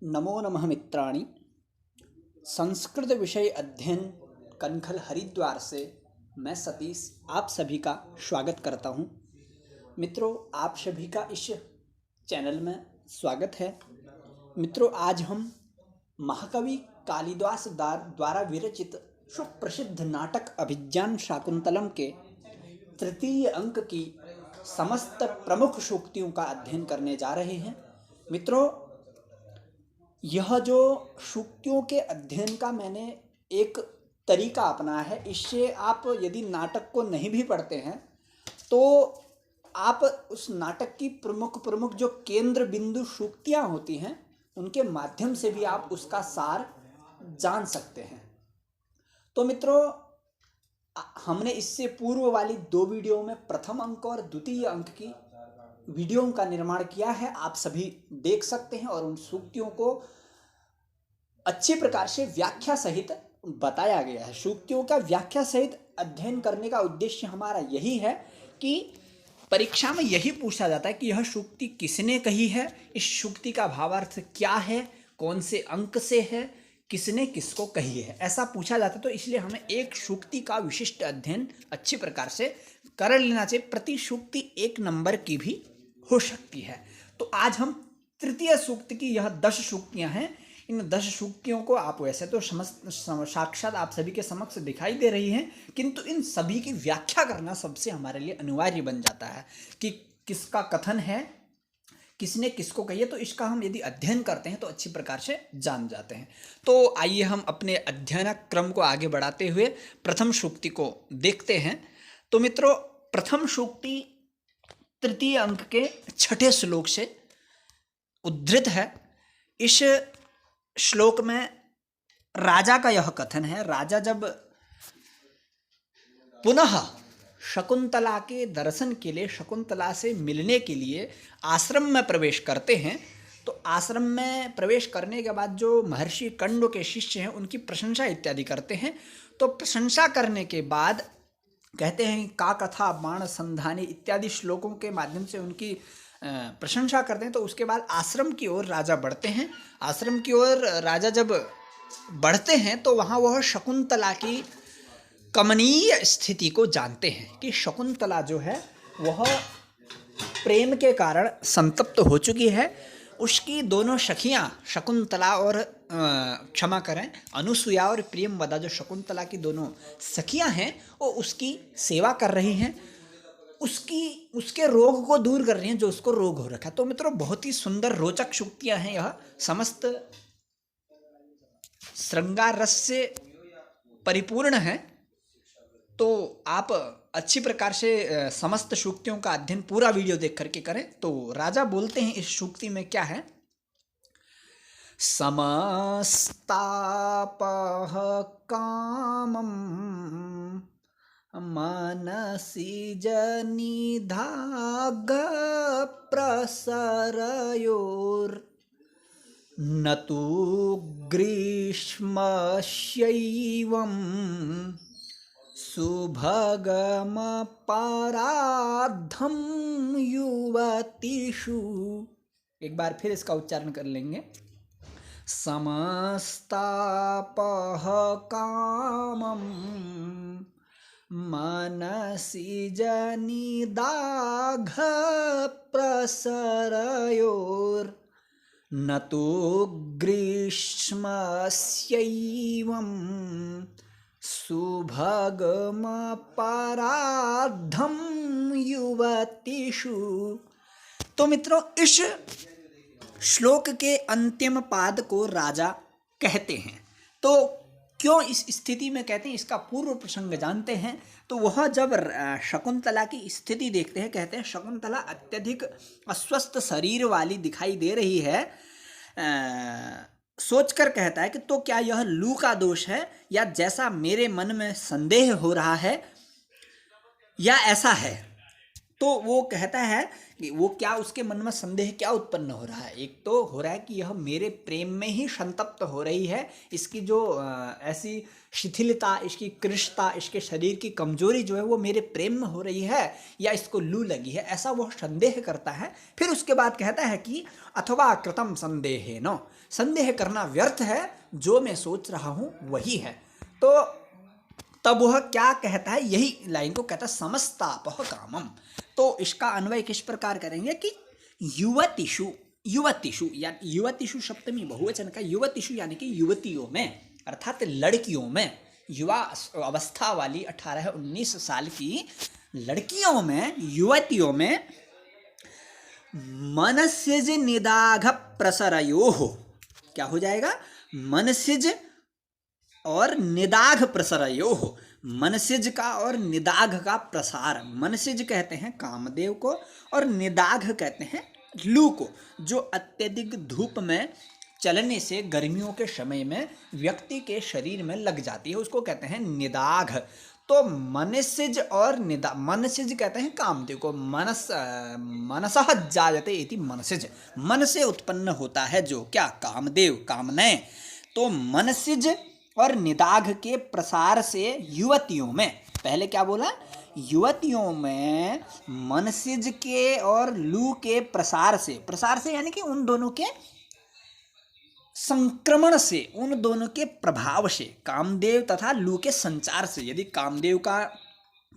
नमो नमः मित्राणि। संस्कृत विषय अध्ययन कनखल हरिद्वार से मैं सतीश आप सभी का स्वागत करता हूं। मित्रों, आप सभी का इस चैनल में स्वागत है। मित्रों, आज हम महाकवि कालिदास द्वारा विरचित सुप्रसिद्ध नाटक अभिज्ञान शाकुंतलम के तृतीय अंक की समस्त प्रमुख सूक्तियों का अध्ययन करने जा रहे हैं। मित्रों, यह जो सूक्तियों के अध्ययन का मैंने एक तरीका अपनाया है, इससे आप यदि नाटक को नहीं भी पढ़ते हैं तो आप उस नाटक की प्रमुख जो केंद्र बिंदु सूक्तियाँ होती हैं उनके माध्यम से भी आप उसका सार जान सकते हैं। तो मित्रों, हमने इससे पूर्व वाली दो वीडियो में प्रथम अंक और द्वितीय अंक की वीडियो का निर्माण किया है। आप सभी देख सकते हैं और उन सूक्तियों को अच्छी प्रकार से व्याख्या सहित बताया गया है। सूक्तियों का व्याख्या सहित अध्ययन करने का उद्देश्य हमारा यही है कि परीक्षा में यही पूछा जाता है कि यह सूक्ति किसने कही है, इस सूक्ति का भावार्थ क्या है, कौन से अंक से है, किसने किसको कही है, ऐसा पूछा जाता है। तो इसलिए हमें एक सूक्ति का विशिष्ट अध्ययन अच्छी प्रकार से कर लेना चाहिए। प्रति सूक्ति 1 नंबर की भी हो सकती है। तो आज हम तृतीय सूक्त की यह 10 सूक्तियां हैं। इन 10 सूक्तियों को आप वैसे तो साक्षात आप सभी के समक्ष दिखाई दे रही हैं, किंतु इन सभी की व्याख्या करना सबसे हमारे लिए अनिवार्य बन जाता है कि किसका कथन है, किसने किसको कही है। तो इसका हम यदि अध्ययन करते हैं तो अच्छी प्रकार से जान जाते हैं। तो आइए हम अपने अध्ययन क्रम को आगे बढ़ाते हुए प्रथम सूक्ति को देखते हैं। तो मित्रों, प्रथम सूक्ति तृतीय अंक के 6ठे श्लोक से उद्धृत है। इस श्लोक में राजा का यह कथन है। राजा जब पुनः शकुंतला के दर्शन के लिए, शकुंतला से मिलने के लिए आश्रम में प्रवेश करते हैं, तो आश्रम में प्रवेश करने के बाद जो महर्षि कंड के शिष्य हैं उनकी प्रशंसा इत्यादि करते हैं। तो प्रशंसा करने के बाद कहते हैं का कथा बाण संधानी इत्यादि श्लोकों के माध्यम से उनकी प्रशंसा करते हैं। तो उसके बाद आश्रम की ओर राजा बढ़ते हैं। आश्रम की ओर राजा जब बढ़ते हैं तो वहाँ वह शकुंतला की कमनीय स्थिति को जानते हैं कि शकुंतला जो है वह प्रेम के कारण संतप्त हो चुकी है। उसकी दोनों सखियाँ शकुंतला और क्षमा करें अनुसुया और प्रियंवदा, जो शकुंतला की दोनों सखियाँ हैं, वो उसकी सेवा कर रही हैं, उसके रोग को दूर कर रही हैं जो उसको रोग हो रखा है। तो मित्रों, बहुत ही सुंदर रोचक सूक्तियाँ हैं। यह समस्त श्रृंगार रस से परिपूर्ण है। तो आप अच्छी प्रकार से समस्त सूक्तियों का अध्ययन पूरा वीडियो देख करके करें। तो राजा बोलते हैं इस सूक्ति में क्या है, समस्तापह कामम मनसि जनिधाग प्रसरयोर न तु ग्रीष्मस्यैवं सुभगम पराधम युवतीषु। एक बार फिर इसका उच्चारण कर लेंगे। समस्तापह कामम मनसि जनिदाघ प्रसरयोर न तु ग्रीष्मस्यैवं सुभगम पराधम युवतीषु। तो मित्रों, इस श्लोक के अंतिम पाद को राजा कहते हैं। तो क्यों इस स्थिति में कहते हैं, इसका पूर्व प्रसंग जानते हैं। तो वह जब शकुंतला की स्थिति देखते हैं, कहते हैं शकुंतला अत्यधिक अस्वस्थ शरीर वाली दिखाई दे रही है। सोचकर कहता है कि तो क्या यह लू का दोष है, या जैसा मेरे मन में संदेह हो रहा है, या ऐसा है। तो वो कहता है कि वो क्या, उसके मन में संदेह क्या उत्पन्न हो रहा है। एक तो हो रहा है कि यह मेरे प्रेम में ही संतप्त हो रही है, इसकी जो ऐसी शिथिलता, इसकी कृशता, इसके शरीर की कमजोरी जो है वो मेरे प्रेम में हो रही है, या इसको लू लगी है, ऐसा वह संदेह करता है। फिर उसके बाद कहता है कि अथवा कृतम संदेहेन, संदेह करना व्यर्थ है, जो मैं सोच रहा हूँ वही है। तो तब वह क्या कहता है, यही लाइन को कहता है समस्तापह कामम। तो इसका अन्वय किस प्रकार करेंगे कि युवतिषु, युवतिषु या युवतिषु सप्तमी बहुवचन का, युवतिषु यानी कि युवतियों में, अर्थात लड़कियों में, युवा अवस्था वाली 18-19 साल की लड़कियों में, युवतियों में मनस्यज निदाघ प्रसरयोः, क्या हो जाएगा, मनस्यज और निदाघ प्रसरयोः, मनसिज का और निदाघ का प्रसार। मनसिज कहते हैं कामदेव को और निदाघ कहते हैं लू को, जो अत्यधिक धूप में चलने से गर्मियों के समय में व्यक्ति के शरीर में लग जाती है, उसको कहते हैं निदाघ। तो मनसिज और मनसिज कहते हैं कामदेव को, मनसः जायते इति मनसिज, मन से उत्पन्न होता है जो क्या, कामदेव, कामनाएं। तो मनसिज और निदाघ के प्रसार से युवतियों में, पहले क्या बोला, युवतियों में मनसिज के और लू के प्रसार से, प्रसार से यानी कि उन दोनों के संक्रमण से, उन दोनों के प्रभाव से, कामदेव तथा लू के संचार से। यदि कामदेव का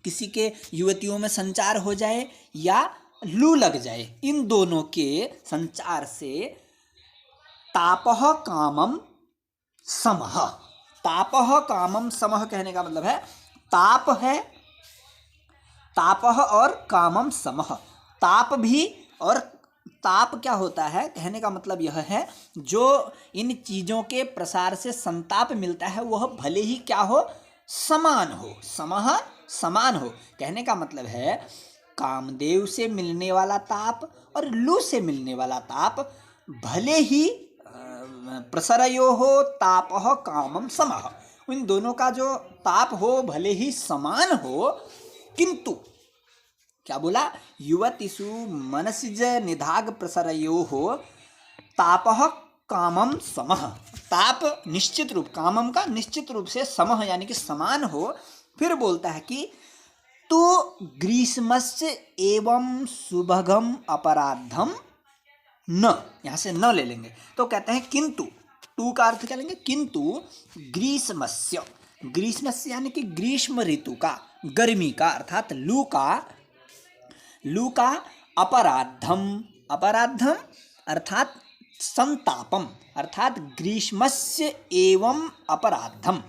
किसी के युवतियों में संचार हो जाए या लू लग जाए, इन दोनों के संचार से तापह कामम समः, तापह कामम समः कहने का मतलब है ताप है, तापह और कामम समः, ताप भी, और ताप क्या होता है कहने का मतलब यह है, जो इन चीज़ों के प्रसार से संताप मिलता है वह भले ही क्या हो, समान हो, समः समान हो। कहने का मतलब है कामदेव से मिलने वाला ताप और लू से मिलने वाला ताप भले ही प्रसरयो हो तापह कामम समः, उन दोनों का जो ताप हो भले ही समान हो, किंतु क्या बोला, युवतिषु मनसिज निधाग प्रसरयो हो तापह कामम समः, ताप निश्चित रूप, कामम का निश्चित रूप से समः यानी कि समान हो। फिर बोलता है कि तो ग्रीष्मस्य एवं सुभगम अपराधम न, यहाँ से न ले लेंगे तो कहते हैं किंतु, टू का अर्थ क्या लेंगे, किंतु ग्रीष्मस्य, ग्रीष्मस्य यानी कि ग्रीष्म ऋतु का, गर्मी का, अर्थात लू का अपराधम, अपराधम अर्थात संतापम, अर्थात ग्रीष्मस्य एवं अपराधम,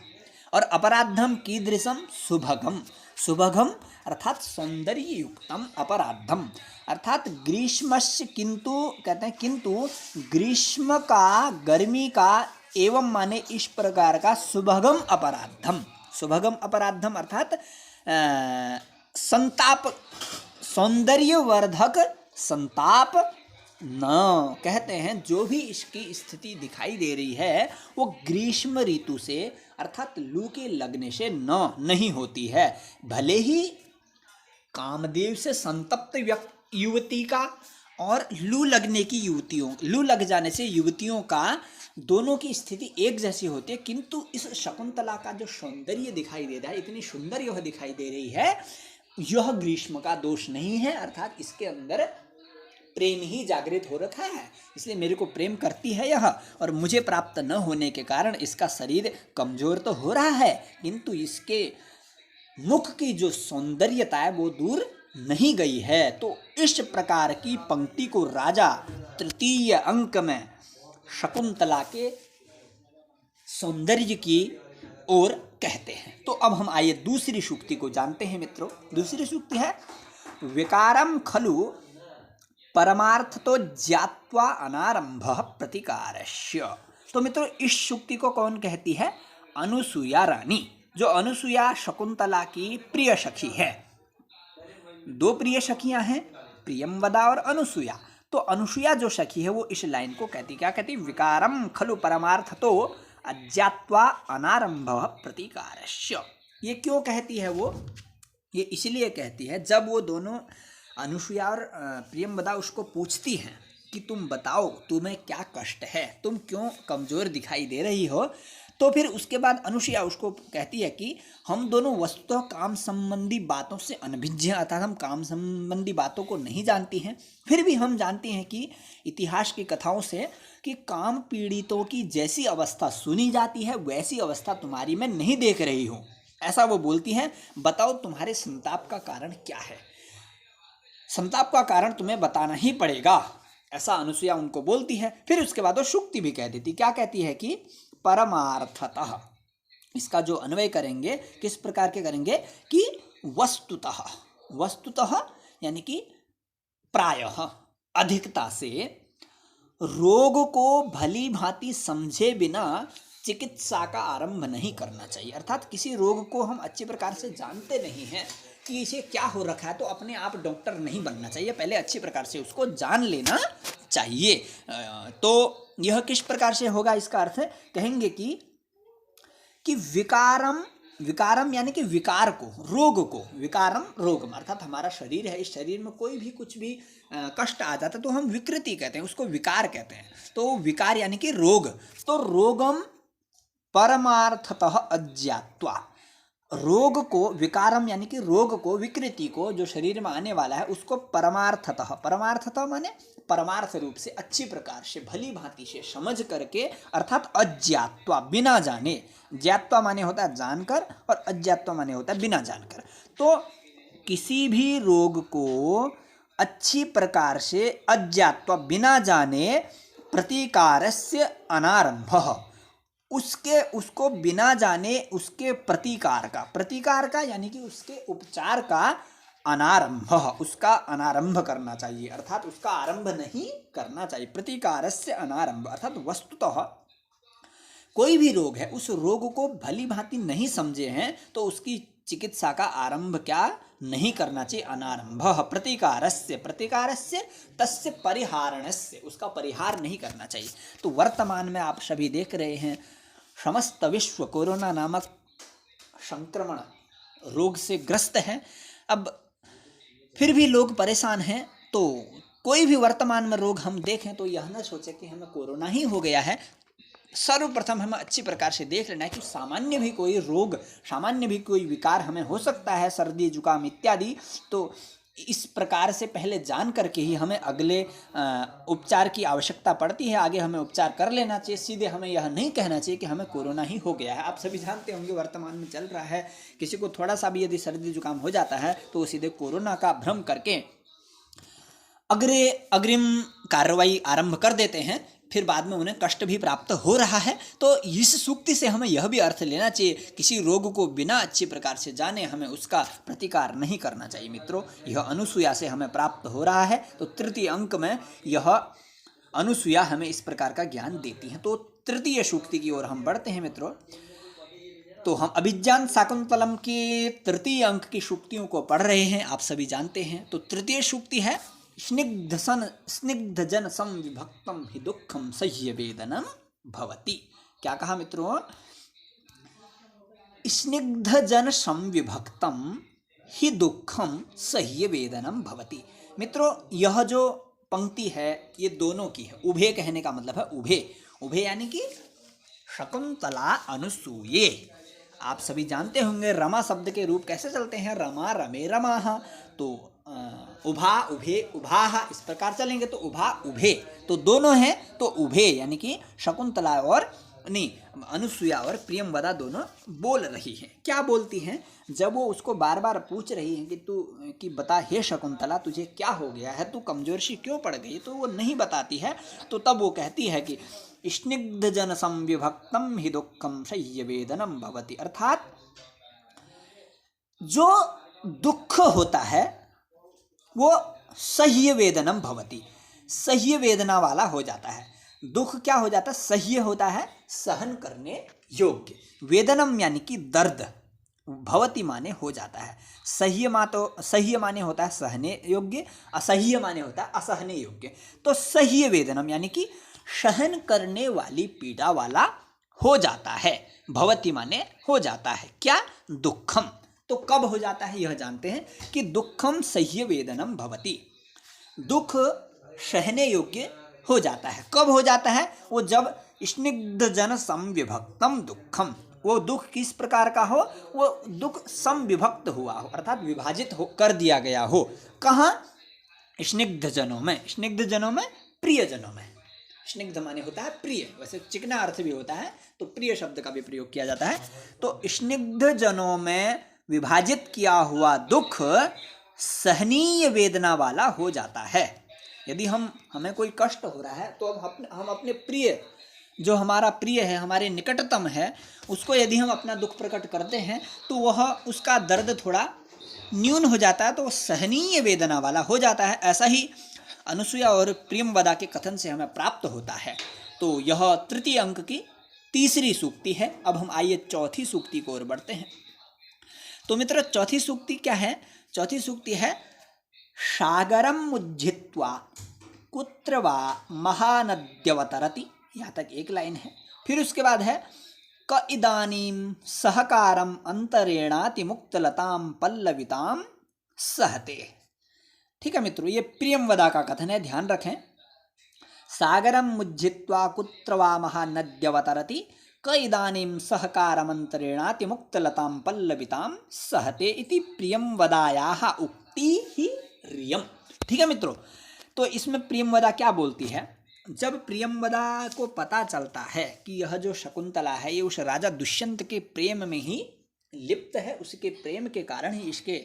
और अपराधम कीदृशम, सुभगम, सुभगम अर्थात सौंदर्य युक्तम अपराधम, अर्थात ग्रीष्मस्य, किंतु कहते हैं किंतु ग्रीष्म का, गर्मी का, एवं माने इस प्रकार का, सुभगम अपराधम, सुभगम अपराधम अर्थात संताप, सौंदर्यवर्धक संताप न, कहते हैं जो भी इसकी स्थिति दिखाई दे रही है वो ग्रीष्म ऋतु से अर्थात लू के लगने से नहीं होती है। भले ही कामदेव से संतप्त युवती का और लू लगने की युवतियों, लू लग जाने से युवतियों का, दोनों की स्थिति एक जैसी होती है, किंतु इस शकुंतला का जो सौंदर्य दिखाई दे रहा है, इतनी सुंदर यह दिखाई दे रही है, यह ग्रीष्म का दोष नहीं है, अर्थात इसके अंदर प्रेम ही जागृत हो रखा है, इसलिए मेरे को प्रेम करती है यह, और मुझे प्राप्त न होने के कारण इसका शरीर कमजोर तो हो रहा है, किंतु इसके मुख की जो सौंदर्यता है वो दूर नहीं गई है। तो इस प्रकार की पंक्ति को राजा तृतीय अंक में शकुंतला के सौंदर्य की ओर कहते हैं। तो अब हम आइए दूसरी सूक्ति को जानते हैं मित्रों। दूसरी सूक्ति है विकारम खलु परमार्थ तो ज्ञात्वा अनारंभः प्रतिकारस्य। तो मित्रों इस सूक्ति को कौन कहती है, अनुसुया रानी, जो अनुसुया शकुंतला की प्रिय सखी है। दो प्रिय सखियां हैं, प्रियंवदा और अनुसुया। तो अनुसुया जो सखी है वो इस लाइन को कहती, क्या कहती, विकारम खलु परमार्थ तो अज्ञात्वा अनारंभः प्रतिकारस्य। ये क्यों कहती है वो, ये इसलिए कहती है जब वो दोनों अनुसुईया और प्रियंवदा उसको पूछती हैं कि तुम बताओ तुम्हें क्या कष्ट है, तुम क्यों कमज़ोर दिखाई दे रही हो। तो फिर उसके बाद अनुसुईया उसको कहती है कि हम दोनों वस्तुतः काम संबंधी बातों से अनभिज्ञ हैं, अर्थात हम काम संबंधी बातों को नहीं जानती हैं। फिर भी हम जानते हैं कि इतिहास की कथाओं से कि काम पीड़ितों की जैसी अवस्था सुनी जाती है वैसी अवस्था तुम्हारी मैं नहीं देख रही हूँ, ऐसा वो बोलती हैं। बताओ तुम्हारे संताप का कारण क्या है, संताप का कारण तुम्हें बताना ही पड़ेगा, ऐसा अनुसुईया उनको बोलती है। फिर उसके बाद वो शुक्ति भी कह देती, क्या कहती है कि परमार्थतः, इसका जो अन्वय करेंगे किस प्रकार के करेंगे कि वस्तुतः, वस्तुतः यानी कि प्रायः, अधिकता से रोग को भली भांति समझे बिना चिकित्सा का आरंभ नहीं करना चाहिए। अर्थात किसी रोग को हम अच्छी प्रकार से जानते नहीं हैं कि इसे क्या हो रखा है तो अपने आप डॉक्टर नहीं बनना चाहिए, पहले अच्छी प्रकार से उसको जान लेना चाहिए। तो यह किस प्रकार से होगा, इसका अर्थ कहेंगे कि विकारम, विकारम यानी कि विकार को, रोग को, विकारम रोगम, अर्थात हमारा शरीर है, इस शरीर में कोई भी कुछ भी कष्ट आ जाता है तो हम विकृति कहते हैं, उसको विकार कहते हैं। तो विकार यानी कि रोग, तो रोगम परमार्थतः अज्ञात्वा, रोग को, विकारम यानी कि रोग को, विकृति को, जो शरीर में आने वाला है उसको परमार्थतः, परमार्थतः माने परमार्थ रूप से, अच्छी प्रकार से, भली भांति से समझ करके, अर्थात अज्ञात्वा, बिना जाने, ज्ञात्वा माने होता है जानकर और अज्ञात्वा माने होता है बिना जानकर। तो किसी भी रोग को अच्छी प्रकार से अज्ञात्वा, बिना जाने, प्रतिकारस्य अनारंभः, उसको बिना जाने उसके प्रतिकार का यानी कि उसके उपचार का अनारंभ, उसका अनारंभ करना चाहिए, अर्थात उसका आरंभ नहीं करना चाहिए। प्रतिकारस्य अनारंभ अर्थात वस्तुतः कोई भी रोग है, उस रोग को भली भांति नहीं समझे हैं तो उसकी चिकित्सा का आरंभ क्या नहीं करना चाहिए, अनारंभ। प्रतिकारस्य, प्रतिकारस्य तस्य परिहारणस्य, उसका परिहार नहीं करना चाहिए। तो वर्तमान में आप सभी देख रहे हैं समस्त विश्व कोरोना नामक संक्रमण रोग से ग्रस्त है। अब फिर भी लोग परेशान हैं, तो कोई भी वर्तमान में रोग हम देखें तो यह न सोचे कि हमें कोरोना ही हो गया है। सर्वप्रथम हमें अच्छी प्रकार से देख लेना है कि सामान्य भी कोई रोग, सामान्य भी कोई विकार हमें हो सकता है, सर्दी जुकाम इत्यादि। तो इस प्रकार से पहले जान करके ही हमें अगले उपचार की आवश्यकता पड़ती है, आगे हमें उपचार कर लेना चाहिए। सीधे हमें यह नहीं कहना चाहिए कि हमें कोरोना ही हो गया है। आप सभी जानते होंगे वर्तमान में चल रहा है, किसी को थोड़ा सा भी यदि सर्दी जुकाम हो जाता है तो वो सीधे कोरोना का भ्रम करके अग्रिम कार्रवाई आरंभ कर देते हैं, फिर बाद में उन्हें कष्ट भी प्राप्त हो रहा है। तो इस सूक्ति से हमें यह भी अर्थ लेना चाहिए, किसी रोग को बिना अच्छी प्रकार से जाने हमें उसका प्रतिकार नहीं करना चाहिए। मित्रों, यह अनुसुईया से हमें प्राप्त हो रहा है। तो तृतीय अंक में यह अनुसुईया हमें इस प्रकार का ज्ञान देती है। तो तृतीय सूक्ति की ओर हम बढ़ते हैं मित्रों। तो हम अभिज्ञान शाकुंतलम के तृतीय अंक की सूक्तियों को पढ़ रहे हैं, आप सभी जानते हैं। तो तृतीय सूक्ति है स्निग्ध जन संविभक्तम हि दुखम सह्य वेदनम भवति। क्या कहा मित्रों? स्निग्ध जन संविभक्तम हि दुखम सह्य वेदनम भवति। मित्रों, यह जो पंक्ति है ये दोनों की है। उभे कहने का मतलब है उभे, उभे यानी कि शकुंतला अनुसूये। आप सभी जानते होंगे रमा शब्द के रूप कैसे चलते हैं, रमा रमे रमाहा। तो उभा उभे उभाहा इस प्रकार चलेंगे। तो उभा उभे तो दोनों हैं, तो उभे यानी कि शकुंतला और नहीं अनुसुईया और प्रियंवदा दोनों बोल रही हैं। क्या बोलती हैं? जब वो उसको बार बार पूछ रही हैं कि बता हे शकुंतला तुझे क्या हो गया है, तू कमजोर सी क्यों पड़ गई, तो वो नहीं बताती है। तो तब वो कहती है कि स्निग्ध जन संविभक्तम हि दुखम सह्य वेदनम भवति। अर्थात जो दुख होता है वो सह्य वेदनम भवति, सह्य वेदना वाला हो जाता है। दुख क्या हो जाता है? सह्य होता है, सहन करने योग्य। वेदनम यानी कि दर्द, भवति माने हो जाता है। सह्य माने होता है सहने योग्य, असह्य माने होता है असहने योग्य। तो सह्य वेदनम यानी कि सहन करने वाली पीड़ा वाला हो जाता है। भवति माने हो जाता है क्या? दुखम, तो कब हो जाता है यह जानते हैं कि दुखम सह्य वेदनम भवति, दुख सहने योग्य हो जाता है। कब हो जाता है? वो जब स्निग्ध जन संविभक्तम दुखम, वो दुख किस प्रकार का हो? वो दुख समविभक्त हुआ हो, अर्थात विभाजित हो कर दिया गया हो। कहाँ? स्निग्ध जनों में, स्निग्ध जनों में, प्रिय जनों में। स्निग्ध माने होता है प्रिय, वैसे चिकना अर्थ भी होता है तो प्रिय शब्द का भी प्रयोग किया जाता है। तो स्निग्ध जनों में विभाजित किया हुआ दुख सहनीय वेदना वाला हो जाता है। यदि हमें कोई कष्ट हो रहा है तो हम अपने प्रिय, जो हमारा प्रिय है, हमारे निकटतम है, उसको यदि हम अपना दुख प्रकट करते हैं तो वह उसका दर्द थोड़ा न्यून हो जाता है, तो वह सहनीय वेदना वाला हो जाता है। ऐसा ही अनुसूया और प्रियंवदा के कथन से हमें प्राप्त होता है। तो यह तृतीय अंक की तीसरी सूक्ति है। अब हम आइए चौथी सूक्ति को ओर बढ़ते हैं। तो मित्र, चौथी सूक्ति क्या है? चौथी सूक्ति है सागरम उज्झित्वा कुत्र वा महानद्यवतरति। यहाँ तक एक लाइन है। फिर उसके बाद है क इदानीं सहकारम अंतरेणाति मुक्तलताम पल्लविताम सहते। ठीक है मित्रों, ये प्रियंवदा का कथन है, ध्यान रखें। सागरम मुज्झित्वा कुत्र वा महानद्यवतरति क इदानीं सहकारमंतरेणाति मुक्तलताम पल्लविताम सहते इति प्रियंवदायाः उक्ति ही रियम। ठीक है मित्रों, तो इसमें प्रियंवदा क्या बोलती है? जब प्रियंवदा को पता चलता है कि यह जो शकुंतला है ये उस राजा दुष्यंत के प्रेम में ही लिप्त है, उसके प्रेम के कारण ही इसके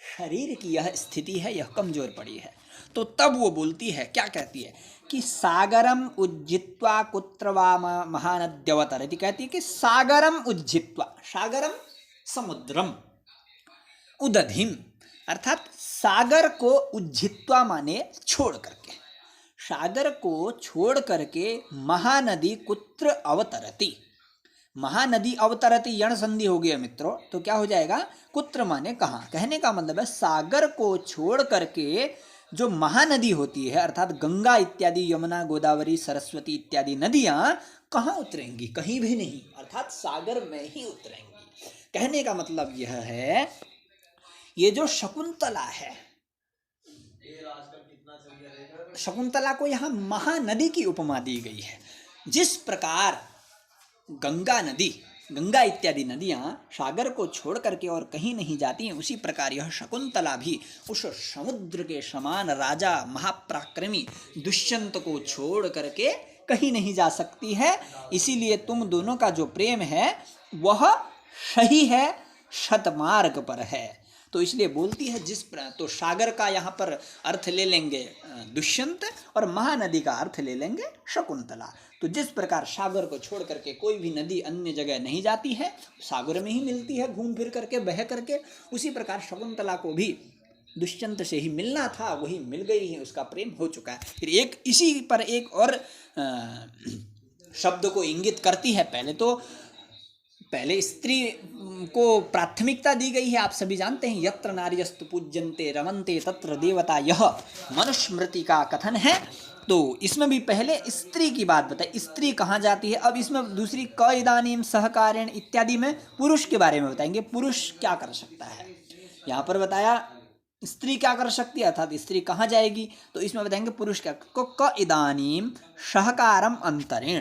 शरीर की यह स्थिति है, यह कमजोर पड़ी है, तो तब वो बोलती है, क्या कहती है कि सागरम उज्जित्वा कुत्र वा महानद्यवतरति। कहती है कि सागरम उज्जित्वा, सागरम समुद्रम, उदधिम अर्थात सागर को उज्जित्वा माने छोड़ करके, सागर को छोड़ करके महानदी कुत्र अवतरति। महानदी अवतरति यण संधि हो गया मित्रों, तो क्या हो जाएगा? कुत्र माने कहाँ। कहने का मतलब है सागर को छोड़ करके जो महानदी होती है, अर्थात गंगा इत्यादि, यमुना, गोदावरी, सरस्वती इत्यादि नदियाँ कहाँ उतरेंगी? कहीं भी नहीं, अर्थात सागर में ही उतरेंगी। कहने का मतलब यह है, ये जो शकुंतला है, शकुंतला को यहाँ महानदी की उपमा दी गई है। जिस प्रकार गंगा नदी, गंगा इत्यादि नदियाँ सागर को छोड़ करके और कहीं नहीं जाती हैं, उसी प्रकार यह शकुंतला भी उस समुद्र के समान राजा महापराक्रमी दुष्यंत को छोड़ करके कहीं नहीं जा सकती है। इसीलिए तुम दोनों का जो प्रेम है वह सही है, सतमार्ग पर है। तो इसलिए बोलती है तो सागर का यहाँ पर अर्थ ले लेंगे दुष्यंत और महानदी का अर्थ ले लेंगे शकुंतला। तो जिस प्रकार सागर को छोड़ करके कोई भी नदी अन्य जगह नहीं जाती है, सागर में ही मिलती है घूम फिर करके, बह करके, उसी प्रकार शकुंतला को भी दुष्यंत से ही मिलना था, वही मिल गई है, उसका प्रेम हो चुका है। फिर एक इसी पर एक और शब्द को इंगित करती है। पहले स्त्री को प्राथमिकता दी गई है, आप सभी जानते हैं, यत्र नार्यस्तु पूज्यन्ते रमन्ते तत्र देवता, यह मनुस्मृति का कथन है। तो इसमें भी पहले स्त्री की बात बताई, स्त्री कहाँ जाती है। अब इसमें दूसरी क इदानीम सहकारेण इत्यादि में पुरुष के बारे में बताएंगे, पुरुष क्या कर सकता है। यहाँ पर बताया स्त्री क्या कर सकती है, अर्थात स्त्री कहाँ जाएगी, तो इसमें बताएंगे पुरुष क्या। क इदानीम सहकारम अंतरेण,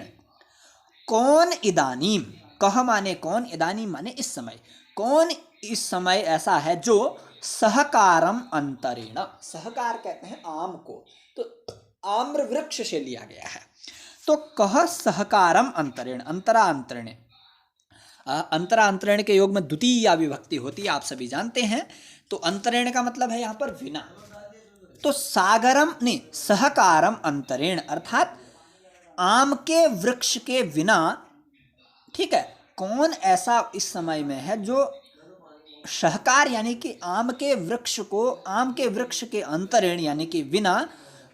कौन इदानीम, कह माने कौन, इदानीम माने इस समय, कौन इस समय ऐसा है जो सहकारम अंतरेण, सहकार कहते हैं आम को, तो आम्र वृक्ष से लिया गया है। तो कह सहकारम अंतरेण, अंतरा अंतरेण, अंतरा अंतरेण के योग में द्वितीय विभक्ति होती है, आप सभी जानते हैं। तो अंतरेण का मतलब है यहाँ पर विना। तो सागरम नहीं, सहकारम अंतरेण अर्थात आम के वृक्ष के बिना, ठीक है, कौन ऐसा इस समय में है जो सहकार यानी कि आम के वृक्ष को, आम के वृक्ष के अंतरेण यानी कि बिना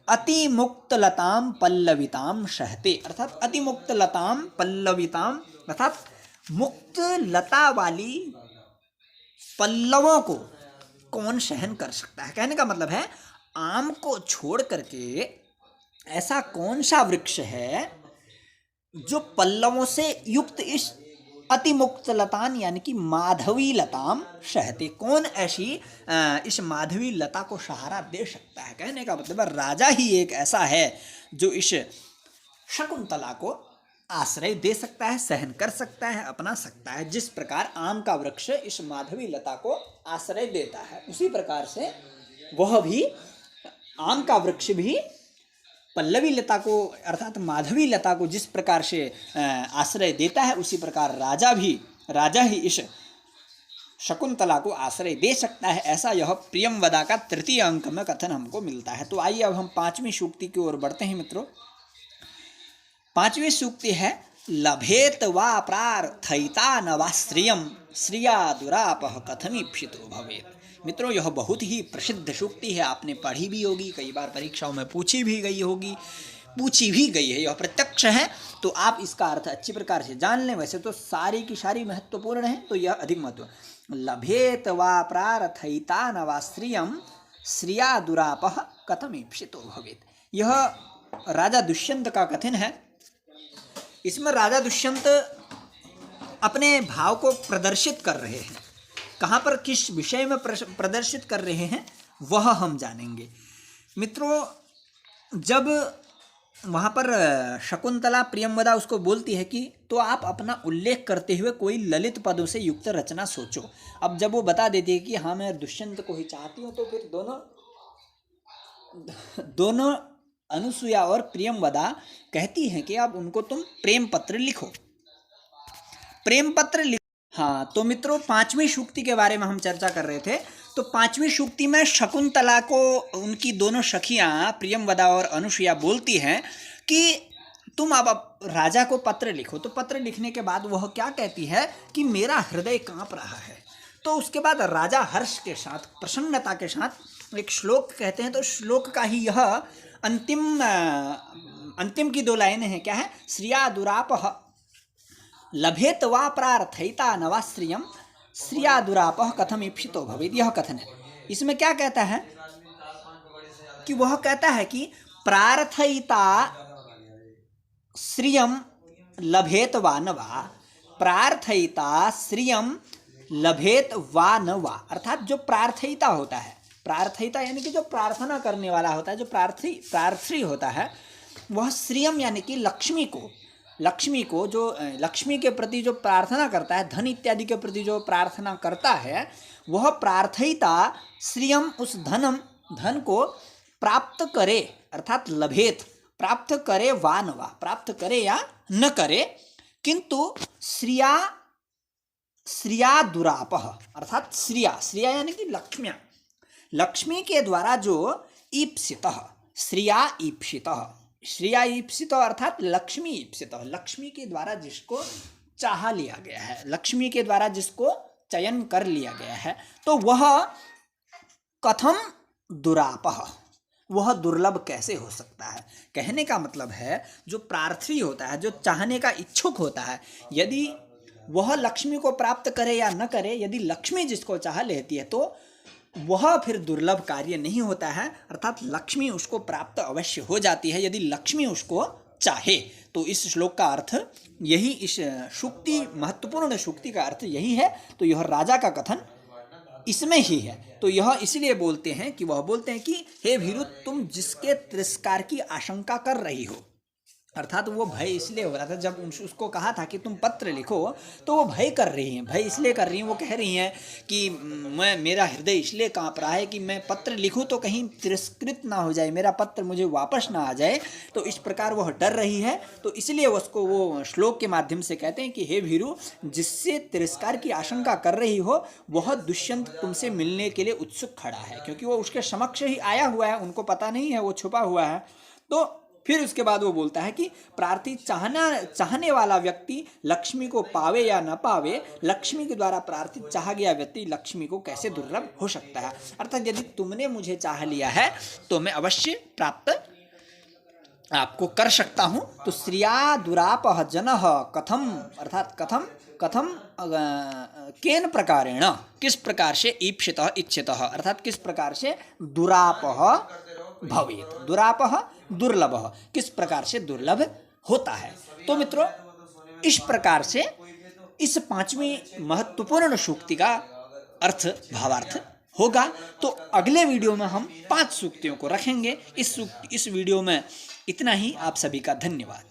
अति मुक्त लताम पल्लविताम सहते, अर्थात अति मुक्त लताम पल्लविताम अर्थात मुक्त लता वाली पल्लवों को कौन सहन कर सकता है। कहने का मतलब है आम को छोड़ करके ऐसा कौन सा वृक्ष है जो पल्लवों से युक्त इस अति मुक्त लतान यानी कि माधवी लताम शहते। कौन ऐसी इस माधवी लता को सहारा दे सकता है? कहने का मतलब राजा ही एक ऐसा है जो इस शकुंतला को आश्रय दे सकता है, सहन कर सकता है, अपना सकता है। जिस प्रकार आम का वृक्ष इस माधवी लता को आश्रय देता है, उसी प्रकार से वह भी, आम का वृक्ष भी पल्लवी लता को अर्थात माधवी लता को जिस प्रकार से आश्रय देता है, उसी प्रकार राजा ही इस शकुंतला को आश्रय दे सकता है। ऐसा यह प्रियंवदा का तृतीय अंक में कथन हमको मिलता है। तो आइए अब हम 5वीं सूक्ति की ओर बढ़ते हैं मित्रों। 5वीं सूक्ति है लभेत वा प्रार्थयिता न वा श्रियम श्रिया दुरापह कथमीप्सितो भवेत्। मित्रों, यह बहुत ही प्रसिद्ध सूक्ति है, आपने पढ़ी भी होगी, कई बार परीक्षाओं में पूछी भी गई है, यह प्रत्यक्ष है। तो आप इसका अर्थ अच्छी प्रकार से जान लें। वैसे तो सारी की सारी महत्वपूर्ण है, तो यह अधिक महत्व। लभेत वा प्रार्थयिता न वा श्रियम श्रिया दुरापह कथमीप्सितो भवेत्। यह राजा दुष्यंत का कथन है। इसमें राजा दुष्यंत अपने भाव को प्रदर्शित कर रहे हैं। कहाँ पर, किस विषय में प्रदर्शित कर रहे हैं, वह हम जानेंगे। मित्रों, जब वहाँ पर शकुंतला प्रियंवदा उसको बोलती है कि तो आप अपना उल्लेख करते हुए कोई ललित पदों से युक्त रचना सोचो। अब जब वो बता देती है कि हाँ मैं दुष्यंत को ही चाहती हूँ, तो फिर दोनों अनुसुया और प्रियंवदा कहती हैं कि अब उनको तुम प्रेम पत्र लिखो। हाँ, तो मित्रों 5वीं सूक्ति के बारे में हम चर्चा कर रहे थे। तो 5वीं सूक्ति में शकुंतला को उनकी दोनों सखियां प्रियंवदा और अनुसुया बोलती हैं कि तुम अब राजा को पत्र लिखो। तो पत्र लिखने के बाद वह क्या कहती है कि मेरा हृदय कांप रहा है। तो उसके बाद राजा हर्ष के साथ, प्रसन्नता के साथ एक श्लोक कहते हैं। तो श्लोक का ही यह अंतिम की 2 लाइनें हैं। क्या है? श्रिया दुरापह लभेत वा प्रार्थयिता न वा श्रियम श्रिया दुरापह कथमीप्सितो भवेत्। यह कथन है। इसमें क्या कहता है कि वह कहता है कि प्रार्थयिता श्रियम लभेत वा न वा, प्रार्थयिता श्रियम लभेत वा न वा। अर्थात जो प्रार्थयिता होता है, प्रार्थयिता यानी कि जो प्रार्थना करने वाला होता है, जो प्रार्थी होता है, वह श्रियम यानी कि लक्ष्मी को जो लक्ष्मी के प्रति जो प्रार्थना करता है, धन इत्यादि के प्रति जो प्रार्थना करता है, वह प्रार्थयिता श्रियम उस धन को प्राप्त करे, अर्थात लभेत, प्राप्त करे वा न वा, प्राप्त करे या न करे, किंतु श्रिया दुरापह, अर्थात श्रिया यानी कि लक्ष्मी के द्वारा जो ईप्सितः, श्रिया ईप्सित अर्थात लक्ष्मी ईप्सित, लक्ष्मी के द्वारा जिसको चाह लिया गया है, लक्ष्मी के द्वारा जिसको चयन कर लिया गया है, तो वह कथम दुरापह, वह दुर्लभ कैसे हो सकता है। कहने का मतलब है जो प्रार्थी होता है, जो चाहने का इच्छुक होता है, यदि वह लक्ष्मी को प्राप्त करे या न करे, यदि लक्ष्मी जिसको चाह लेती है तो वह फिर दुर्लभ कार्य नहीं होता है। अर्थात लक्ष्मी उसको प्राप्त अवश्य हो जाती है यदि लक्ष्मी उसको चाहे। तो इस श्लोक का अर्थ यही, इस सूक्ति, महत्वपूर्ण सूक्ति का अर्थ यही है। तो यह राजा का कथन इसमें ही है। तो यह इसलिए बोलते हैं कि वह बोलते हैं कि हे भीरु, तुम जिसके तिरस्कार की आशंका कर रही हो, अर्थात वो भय इसलिए हो रहा था, जब उसको कहा था कि तुम पत्र लिखो, तो वो भय कर रही हैं, भय इसलिए कर रही हैं, वो कह रही हैं कि मेरा हृदय इसलिए कांप रहा है कि मैं पत्र लिखूं तो कहीं तिरस्कृत ना हो जाए, मेरा पत्र मुझे वापस ना आ जाए। तो इस प्रकार वह डर रही है। तो इसलिए उसको वो श्लोक के माध्यम से कहते हैं कि हे भीरु, जिससे तिरस्कार की आशंका कर रही हो, वह दुष्यंत तुमसे मिलने के लिए उत्सुक खड़ा है, क्योंकि वो उसके समक्ष ही आया हुआ है, उनको पता नहीं है, वो छुपा हुआ है। तो फिर उसके बाद वो बोलता है कि प्रार्थी चाहने वाला व्यक्ति लक्ष्मी को पावे या न पावे, लक्ष्मी के द्वारा प्रार्थित चाहा गया व्यक्ति लक्ष्मी को कैसे दुर्लभ हो सकता है। अर्थात यदि तुमने मुझे चाह लिया है तो मैं अवश्य प्राप्त आपको कर सकता हूँ। तो श्रिया दुरापह जनः कथम, अर्थात कथम केन प्रकारेण, किस प्रकार से ईप्सितः इच्छितः, अर्थात किस प्रकार से दुरापह भवेत्, दुरापह दुर्लभ, किस प्रकार से दुर्लभ होता है। तो मित्रों, इस प्रकार से इस पांचवी महत्वपूर्ण सूक्ति का अर्थ भावार्थ होगा। तो अगले वीडियो में हम 5 सूक्तियों को रखेंगे। इस वीडियो में इतना ही। आप सभी का धन्यवाद।